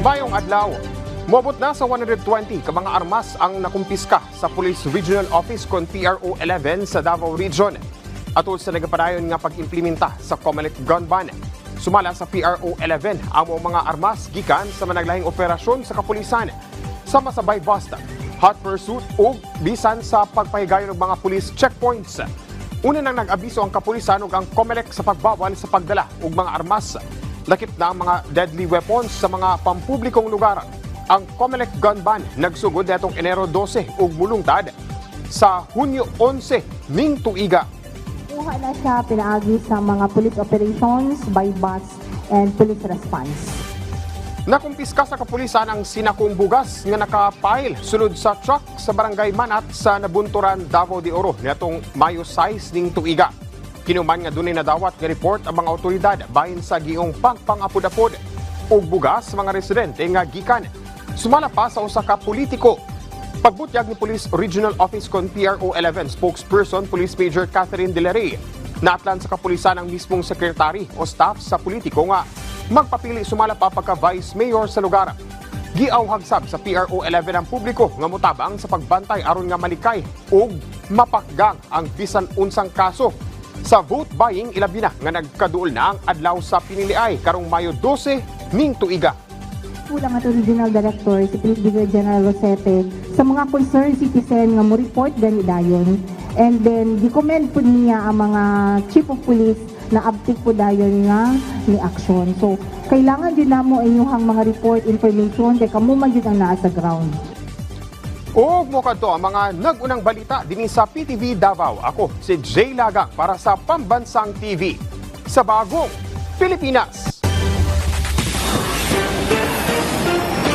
Mayong adlaw, mobot na sa 120 ka mga armas ang nakumpiska sa Police Regional Office kon PRO 11 sa Davao Region. Atol sa nagapadayon nga pag-implementa sa COMELEC gun ban. Sumala sa PRO 11 ang mga armas gikan sa managlahing operasyon sa kapulisan, sama sa basta, hot pursuit ug bisan sa pagpahigayon ng mga police checkpoints. Una nang nag-abiso ang kapulisan ug ang COMELEC sa pagbawal sa pagdala og mga armas. Lakip na ang mga deadly weapons sa mga pampublikong lugar. Ang COMELEC gun ban nagsugod netong Enero 12 ug mulungtad sa Hunyo 11 ning tuiga. Kuha na siya pinaagi sa mga police operations by bus and police response. Nakumpiska sa kapulisan ang sinakong bugas nga nakapile sulod sa truck sa barangay Manat sa Nabunturan, Davao de Oro netong Mayo 6 ning tuiga. Kinuman nga dunay nadawat nga report ang mga otoridad bahin sa giong pagpangapod-apod ug bugas sa mga residente nga gikan. Sumala pa sa usa ka politiko. Pagbutyag ni Police Regional Office kon PRO 11 spokesperson Police Major Catherine De La Rey, naatlan sa kapulisan ang mismong sekretary o staff sa politiko nga magpapili sumala pa pagka vice mayor sa lugar. Giawhagsab sa PRO 11 ang publiko nga motabang sa pagbantay aron nga malikay ug mapakgang ang bisan unsang kaso. Sa vote buying, ilabi na nga nagkaduol na ang adlaw sa piniliay karong Mayo 12 ning tuiga. Kulang ato Regional Director si Police Brigadier General Rosete sa mga concerned citizen nga mo report gani dayon, and then gi-commend po niya ang mga chief of police na abtik po dayon nga ni action. So kailangan din namo inyong mga report information kay kamo man jud ang naa sa ground. Ug mo kadto ang mga nag-unang balita dinhi sa PTV Davao. Ako si Jay Lagang para sa Pambansang TV sa Bagong Pilipinas.